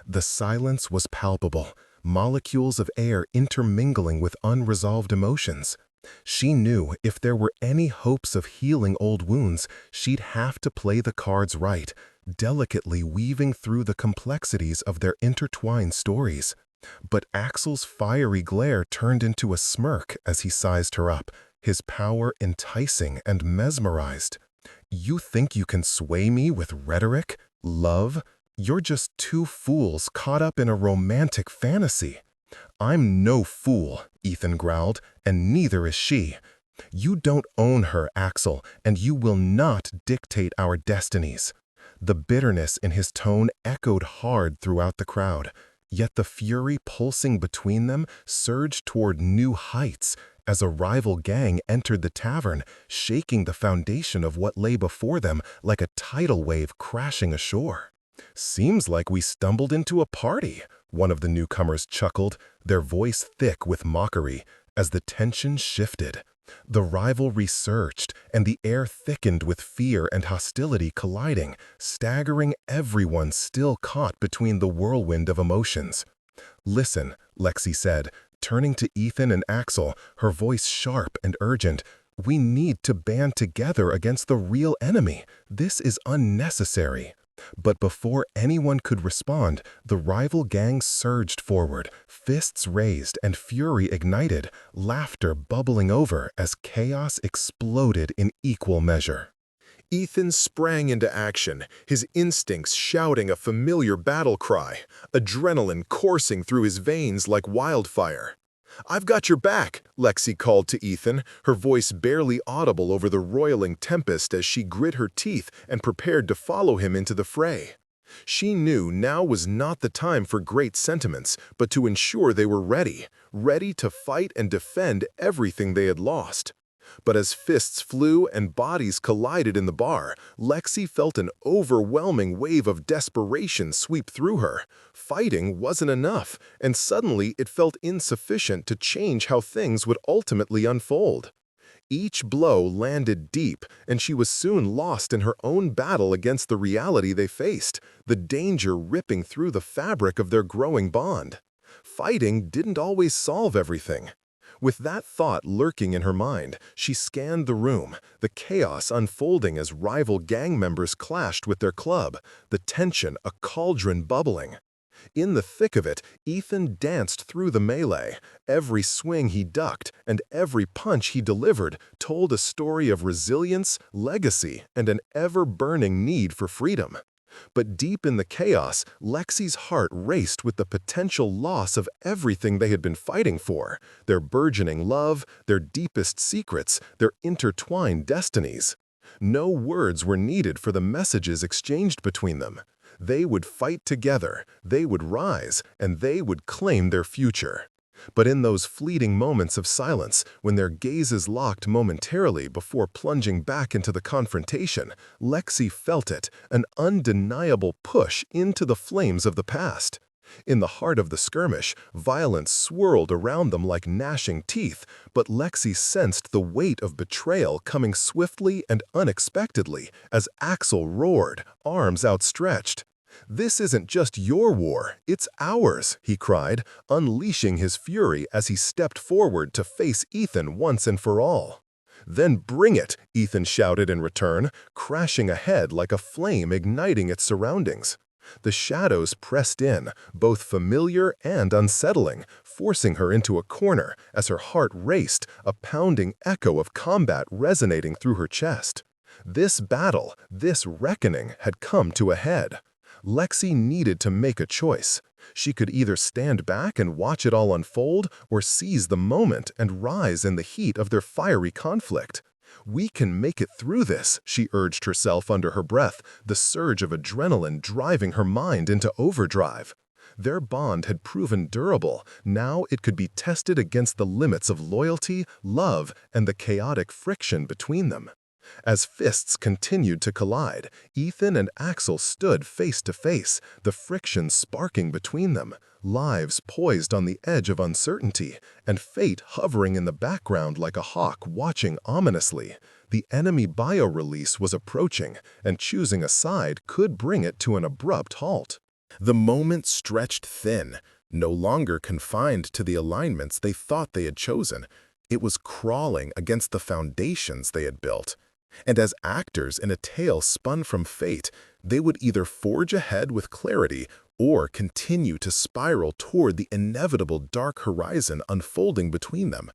The silence was palpable, molecules of air intermingling with unresolved emotions. She knew if there were any hopes of healing old wounds, she'd have to play the cards right, delicately weaving through the complexities of their intertwined stories. But Axel's fiery glare turned into a smirk as he sized her up, his power enticing and mesmerized. "You think you can sway me with rhetoric? Love? You're just two fools caught up in a romantic fantasy." "I'm no fool," Ethan growled, "and neither is she. You don't own her, Axel, and you will not dictate our destinies." The bitterness in his tone echoed hard throughout the crowd, yet the fury pulsing between them surged toward new heights as a rival gang entered the tavern, shaking the foundation of what lay before them like a tidal wave crashing ashore. "Seems like we stumbled into a party," one of the newcomers chuckled, their voice thick with mockery, as the tension shifted. The rivalry surged, and the air thickened with fear and hostility colliding, staggering everyone still caught between the whirlwind of emotions. "Listen," Lexi said, turning to Ethan and Axel, her voice sharp and urgent. "We need to band together against the real enemy. This is unnecessary." But before anyone could respond, the rival gang surged forward, fists raised and fury ignited, laughter bubbling over as chaos exploded in equal measure. Ethan sprang into action, his instincts shouting a familiar battle cry, adrenaline coursing through his veins like wildfire. "I've got your back," Lexi called to Ethan, her voice barely audible over the roiling tempest as she grit her teeth and prepared to follow him into the fray. She knew now was not the time for great sentiments, but to ensure they were ready to fight and defend everything they had lost. But as fists flew and bodies collided in the bar, Lexi felt an overwhelming wave of desperation sweep through her. Fighting wasn't enough, and suddenly it felt insufficient to change how things would ultimately unfold. Each blow landed deep, and she was soon lost in her own battle against the reality they faced, the danger ripping through the fabric of their growing bond. Fighting didn't always solve everything. With that thought lurking in her mind, she scanned the room, the chaos unfolding as rival gang members clashed with their club, the tension a cauldron bubbling. In the thick of it, Ethan danced through the melee. Every swing he ducked and every punch he delivered told a story of resilience, legacy, and an ever-burning need for freedom. But deep in the chaos, Lexi's heart raced with the potential loss of everything they had been fighting for, their burgeoning love, their deepest secrets, their intertwined destinies. No words were needed for the messages exchanged between them. They would fight together, they would rise, and they would claim their future. But in those fleeting moments of silence, when their gazes locked momentarily before plunging back into the confrontation, Lexi felt it, an undeniable push into the flames of the past. In the heart of the skirmish, violence swirled around them like gnashing teeth, but Lexi sensed the weight of betrayal coming swiftly and unexpectedly as Axel roared, arms outstretched. "This isn't just your war, it's ours," he cried, unleashing his fury as he stepped forward to face Ethan once and for all. "Then bring it," Ethan shouted in return, crashing ahead like a flame igniting its surroundings. The shadows pressed in, both familiar and unsettling, forcing her into a corner as her heart raced, a pounding echo of combat resonating through her chest. This battle, this reckoning had come to a head. Lexi needed to make a choice. She could either stand back and watch it all unfold or seize the moment and rise in the heat of their fiery conflict. "We can make it through this," she urged herself under her breath, the surge of adrenaline driving her mind into overdrive. Their bond had proven durable. Now it could be tested against the limits of loyalty, love, and the chaotic friction between them. As fists continued to collide, Ethan and Axel stood face to face, the friction sparking between them, lives poised on the edge of uncertainty, and fate hovering in the background like a hawk watching ominously. The enemy bio-release was approaching, and choosing a side could bring it to an abrupt halt. The moment stretched thin, no longer confined to the alignments they thought they had chosen. It was crawling against the foundations they had built. And as actors in a tale spun from fate, they would either forge ahead with clarity or continue to spiral toward the inevitable dark horizon unfolding between them.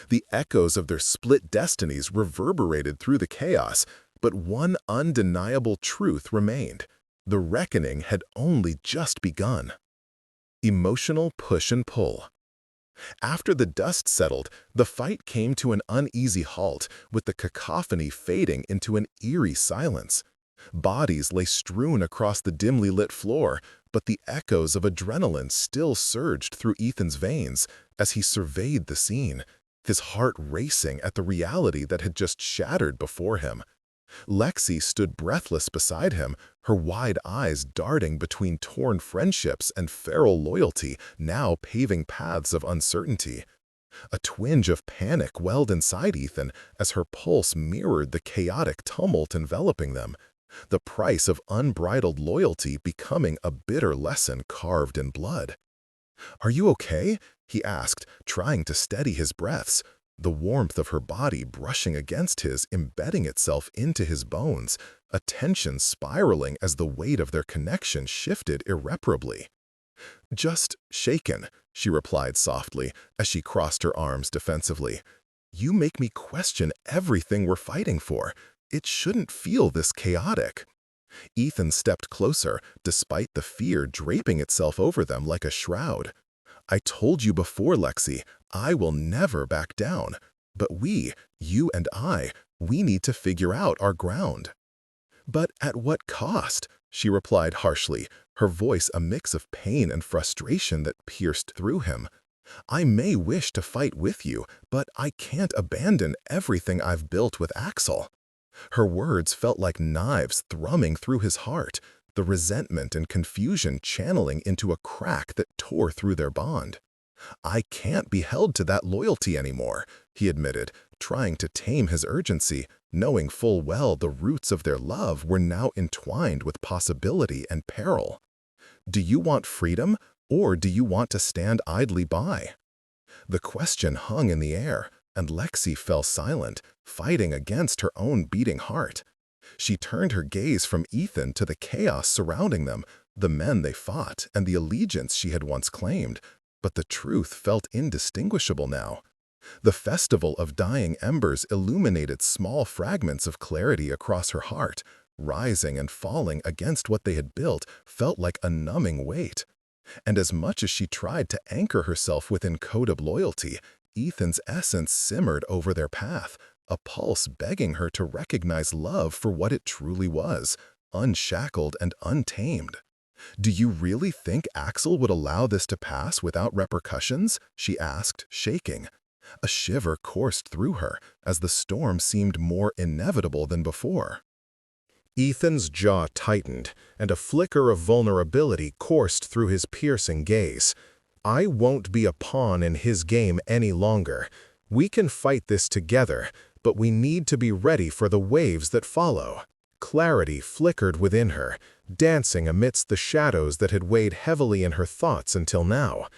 The echoes of their split destinies reverberated through the chaos, but one undeniable truth remained. The reckoning had only just begun. Emotional push and pull. After the dust settled, the fight came to an uneasy halt, with the cacophony fading into an eerie silence. Bodies lay strewn across the dimly lit floor, but the echoes of adrenaline still surged through Ethan's veins as he surveyed the scene, his heart racing at the reality that had just shattered before him. Lexi stood breathless beside him, her wide eyes darting between torn friendships and feral loyalty, now paving paths of uncertainty. A twinge of panic welled inside Ethan as her pulse mirrored the chaotic tumult enveloping them, the price of unbridled loyalty becoming a bitter lesson carved in blood. "Are you okay?" he asked, trying to steady his breaths, the warmth of her body brushing against his, embedding itself into his bones, a tension spiraling as the weight of their connection shifted irreparably. "Just shaken," she replied softly as she crossed her arms defensively. "You make me question everything we're fighting for. It shouldn't feel this chaotic." Ethan stepped closer, despite the fear draping itself over them like a shroud. "I told you before, Lexi, I will never back down. But we, you and we need to figure out our ground." "But at what cost?" she replied harshly, her voice a mix of pain and frustration that pierced through him. "I may wish to fight with you, but I can't abandon everything I've built with Axel." Her words felt like knives thrumming through his heart, the resentment and confusion channeling into a crack that tore through their bond. "I can't be held to that loyalty anymore," he admitted, trying to tame his urgency, knowing full well the roots of their love were now entwined with possibility and peril. Do you want freedom, or do you want to stand idly by? The question hung in the air, and Lexi fell silent, fighting against her own beating heart. She turned her gaze from Ethan to the chaos surrounding them, the men they fought, and the allegiance she had once claimed, but the truth felt indistinguishable now. The festival of dying embers illuminated small fragments of clarity across her heart, rising and falling against what they had built felt like a numbing weight. And as much as she tried to anchor herself within code of loyalty, Ethan's essence simmered over their path, a pulse begging her to recognize love for what it truly was, unshackled and untamed. "Do you really think Axel would allow this to pass without repercussions?" she asked, shaking. A shiver coursed through her as the storm seemed more inevitable than before. Ethan's jaw tightened, and a flicker of vulnerability coursed through his piercing gaze. "I won't be a pawn in his game any longer. We can fight this together, but we need to be ready for the waves that follow." Clarity flickered within her, dancing amidst the shadows that had weighed heavily in her thoughts until now.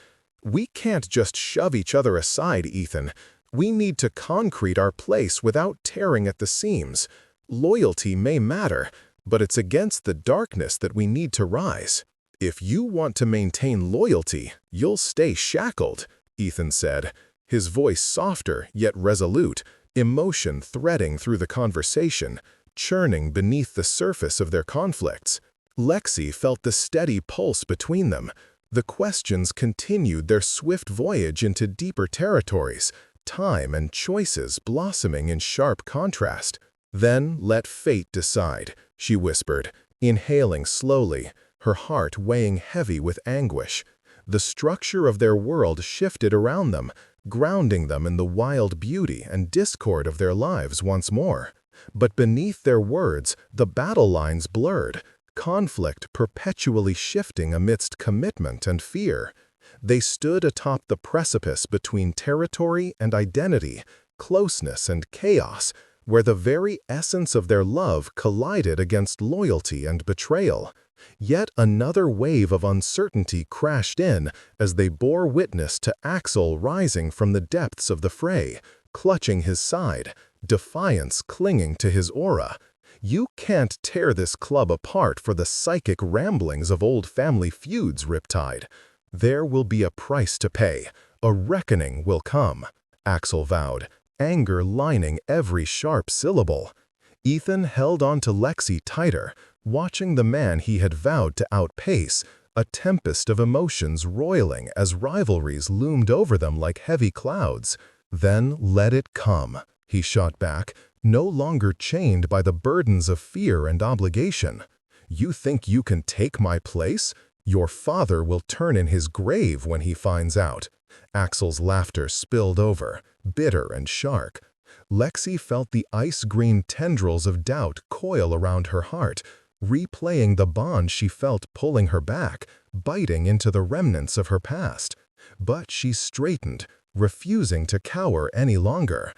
"We can't just shove each other aside, Ethan. We need to concrete our place without tearing at the seams. Loyalty may matter, but it's against the darkness that we need to rise. If you want to maintain loyalty, you'll stay shackled," Ethan said, his voice softer yet resolute, emotion threading through the conversation, churning beneath the surface of their conflicts. Lexi felt the steady pulse between them. The questions continued their swift voyage into deeper territories, time and choices blossoming in sharp contrast. "Then let fate decide," she whispered, inhaling slowly, her heart weighing heavy with anguish. The structure of their world shifted around them, grounding them in the wild beauty and discord of their lives once more. But beneath their words, the battle lines blurred, conflict perpetually shifting amidst commitment and fear. They stood atop the precipice between territory and identity, closeness and chaos, where the very essence of their love collided against loyalty and betrayal. Yet another wave of uncertainty crashed in as they bore witness to Axel rising from the depths of the fray, clutching his side, defiance clinging to his aura. "You can't tear this club apart for the psychic ramblings of old family feuds, Riptide. There will be a price to pay. A reckoning will come," Axel vowed, anger lining every sharp syllable. Ethan held on to Lexi tighter, watching the man he had vowed to outpace, a tempest of emotions roiling as rivalries loomed over them like heavy clouds. "Then let it come," he shot back, no longer chained by the burdens of fear and obligation. "You think you can take my place? Your father will turn in his grave when he finds out." Axel's laughter spilled over, bitter and sharp. Lexi felt the ice-green tendrils of doubt coil around her heart, replaying the bond she felt pulling her back, biting into the remnants of her past. But she straightened, refusing to cower any longer.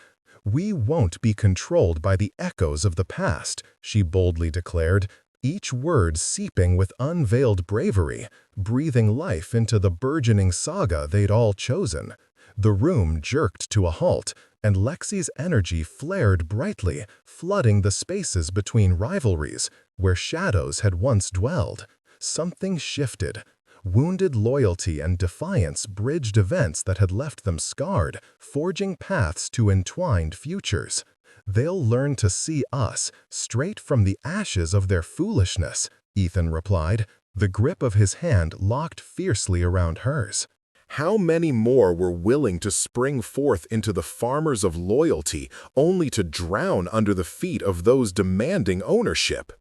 "We won't be controlled by the echoes of the past," she boldly declared, each word seeping with unveiled bravery, breathing life into the burgeoning saga they'd all chosen. The room jerked to a halt, and Lexi's energy flared brightly, flooding the spaces between rivalries, where shadows had once dwelled. Something shifted. Wounded loyalty and defiance bridged events that had left them scarred, forging paths to entwined futures. "They'll learn to see us, straight from the ashes of their foolishness," Ethan replied, the grip of his hand locked fiercely around hers. How many more were willing to spring forth into the farmers of loyalty, only to drown under the feet of those demanding ownership?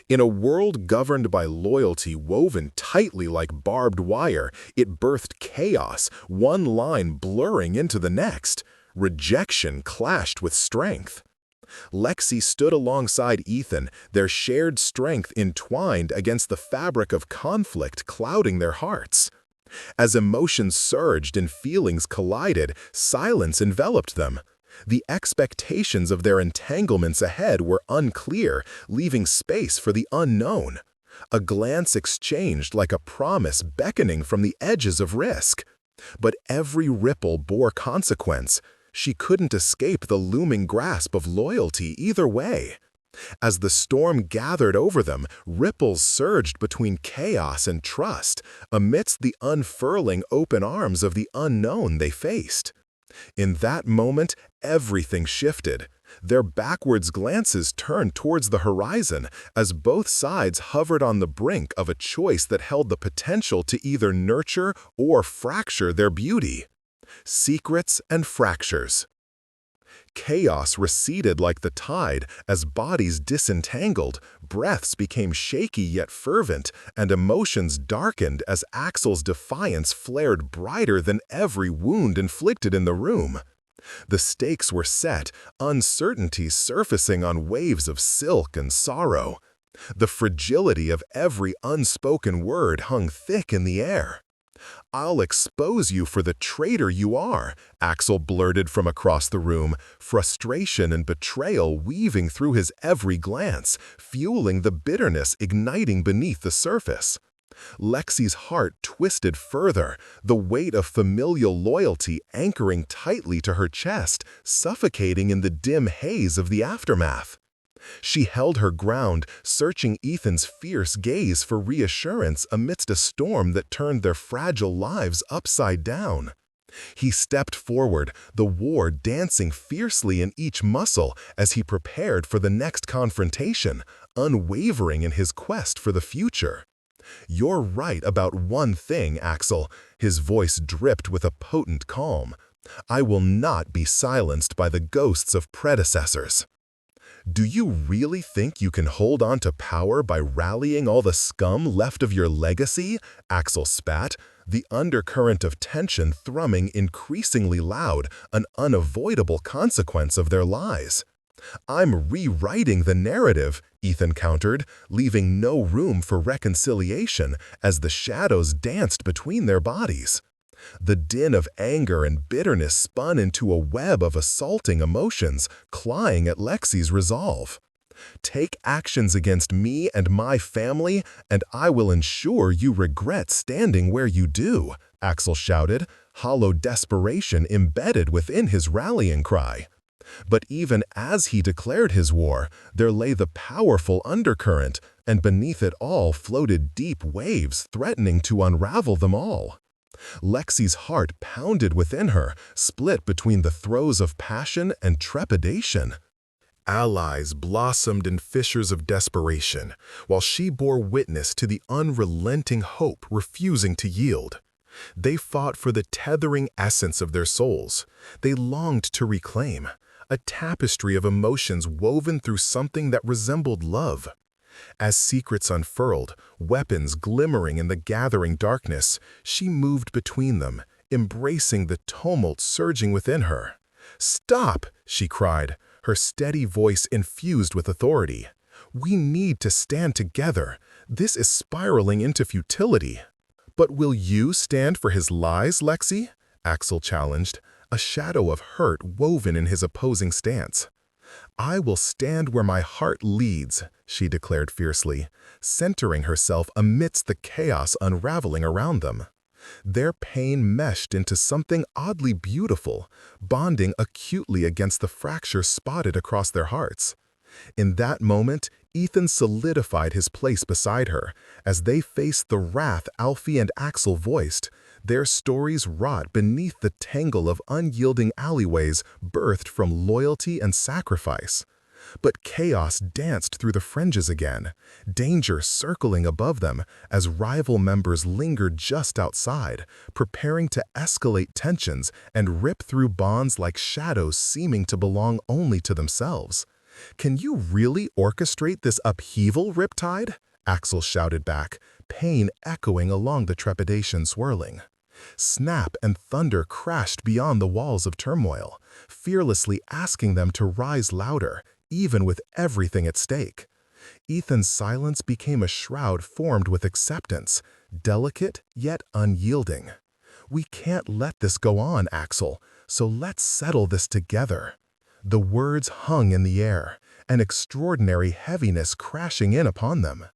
In a world governed by loyalty woven tightly like barbed wire, it birthed chaos, one line blurring into the next. Rejection clashed with strength. Lexi stood alongside Ethan, their shared strength entwined against the fabric of conflict clouding their hearts. As emotions surged and feelings collided, silence enveloped them. The expectations of their entanglements ahead were unclear, leaving space for the unknown. A glance exchanged like a promise beckoning from the edges of risk. But every ripple bore consequence. She couldn't escape the looming grasp of loyalty either way. As the storm gathered over them, ripples surged between chaos and trust, amidst the unfurling open arms of the unknown they faced. In that moment, everything shifted. Their backwards glances turned towards the horizon as both sides hovered on the brink of a choice that held the potential to either nurture or fracture their beauty. Secrets and fractures. Chaos receded like the tide as bodies disentangled, breaths became shaky yet fervent, and emotions darkened as Axel's defiance flared brighter than every wound inflicted in the room. The stakes were set, uncertainty surfacing on waves of silk and sorrow. The fragility of every unspoken word hung thick in the air. "I'll expose you for the traitor you are," Axel blurted from across the room, frustration and betrayal weaving through his every glance, fueling the bitterness igniting beneath the surface. Lexi's heart twisted further, the weight of familial loyalty anchoring tightly to her chest, suffocating in the dim haze of the aftermath. She held her ground, searching Ethan's fierce gaze for reassurance amidst a storm that turned their fragile lives upside down. He stepped forward, the war dancing fiercely in each muscle as he prepared for the next confrontation, unwavering in his quest for the future. "You're right about one thing, Axel," his voice dripped with a potent calm. "I will not be silenced by the ghosts of predecessors." "Do you really think you can hold on to power by rallying all the scum left of your legacy?" Axel spat, the undercurrent of tension thrumming increasingly loud, an unavoidable consequence of their lies. "I'm rewriting the narrative," Ethan countered, leaving no room for reconciliation as the shadows danced between their bodies. The din of anger and bitterness spun into a web of assaulting emotions, clawing at Lexi's resolve. "Take actions against me and my family, and I will ensure you regret standing where you do," Axel shouted, hollow desperation embedded within his rallying cry. But even as he declared his war, there lay the powerful undercurrent, and beneath it all floated deep waves threatening to unravel them all. Lexi's heart pounded within her, split between the throes of passion and trepidation. Allies blossomed in fissures of desperation, while she bore witness to the unrelenting hope refusing to yield. They fought for the tethering essence of their souls. They longed to reclaim a tapestry of emotions woven through something that resembled love. As secrets unfurled, weapons glimmering in the gathering darkness, she moved between them, embracing the tumult surging within her. "Stop!" she cried, her steady voice infused with authority. "We need to stand together. This is spiraling into futility." "But will you stand for his lies, Lexi?" Axel challenged, a shadow of hurt woven in his opposing stance. "I will stand where my heart leads," she declared fiercely, centering herself amidst the chaos unraveling around them. Their pain meshed into something oddly beautiful, bonding acutely against the fracture spotted across their hearts. In that moment, Ethan solidified his place beside her. As they faced the wrath Alfie and Axel voiced, their stories wrought beneath the tangle of unyielding alleyways birthed from loyalty and sacrifice. But chaos danced through the fringes again, danger circling above them as rival members lingered just outside, preparing to escalate tensions and rip through bonds like shadows seeming to belong only to themselves. "Can you really orchestrate this upheaval, Riptide?" Axel shouted back, pain echoing along the trepidation swirling. Snap and thunder crashed beyond the walls of turmoil, fearlessly asking them to rise louder, even with everything at stake. Ethan's silence became a shroud formed with acceptance, delicate yet unyielding. "We can't let this go on, Axel, so let's settle this together." The words hung in the air, an extraordinary heaviness crashing in upon them.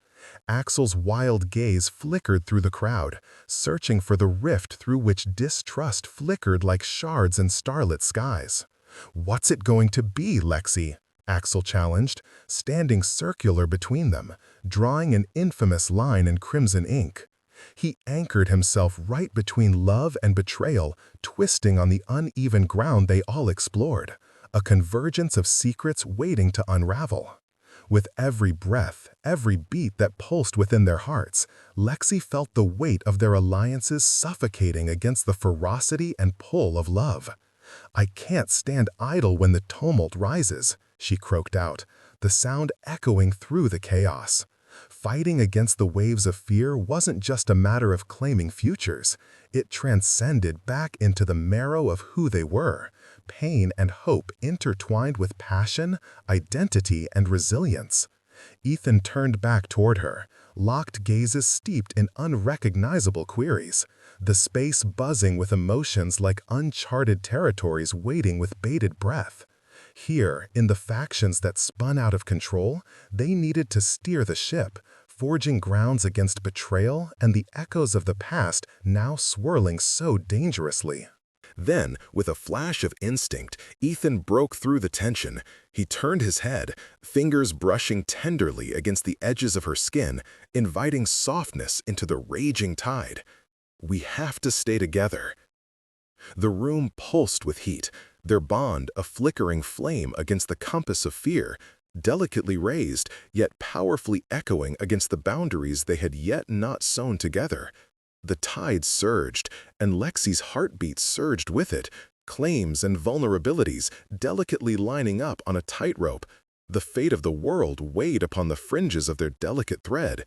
Axel's wild gaze flickered through the crowd, searching for the rift through which distrust flickered like shards in starlit skies. "What's it going to be, Lexi?" Axel challenged, standing circular between them, drawing an infamous line in crimson ink. He anchored himself right between love and betrayal, twisting on the uneven ground they all explored, a convergence of secrets waiting to unravel. With every breath, every beat that pulsed within their hearts, Lexi felt the weight of their alliances suffocating against the ferocity and pull of love. "I can't stand idle when the tumult rises," she croaked out, the sound echoing through the chaos. Fighting against the waves of fear wasn't just a matter of claiming futures. It transcended back into the marrow of who they were, pain and hope intertwined with passion, identity, and resilience. Ethan turned back toward her, locked gazes steeped in unrecognizable queries, the space buzzing with emotions like uncharted territories waiting with bated breath. Here, in the factions that spun out of control, they needed to steer the ship, forging grounds against betrayal and the echoes of the past now swirling so dangerously. Then, with a flash of instinct, Ethan broke through the tension. He turned his head, fingers brushing tenderly against the edges of her skin, inviting softness into the raging tide. "We have to stay together." The room pulsed with heat, their bond a flickering flame against the compass of fear, delicately raised, yet powerfully echoing against the boundaries they had yet not sewn together. The tide surged, and Lexi's heartbeat surged with it, claims and vulnerabilities delicately lining up on a tightrope. The fate of the world weighed upon the fringes of their delicate thread.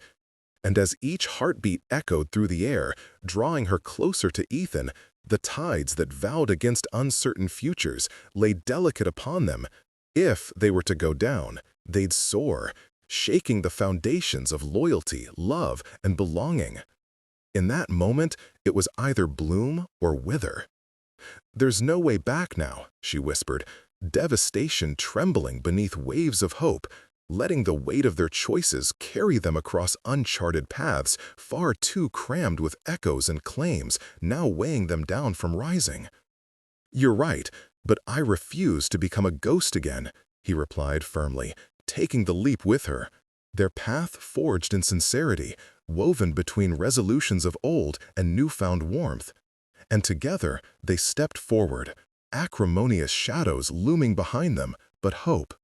And as each heartbeat echoed through the air, drawing her closer to Ethan, the tides that vowed against uncertain futures lay delicate upon them. If they were to go down, they'd soar, shaking the foundations of loyalty, love, and belonging. In that moment, it was either bloom or wither. "There's no way back now," she whispered, devastation trembling beneath waves of hope, letting the weight of their choices carry them across uncharted paths far too crammed with echoes and claims, now weighing them down from rising. "You're right, but I refuse to become a ghost again," he replied firmly, taking the leap with her. Their path forged in sincerity, woven between resolutions of old and newfound warmth. And together they stepped forward, acrimonious shadows looming behind them, but hope,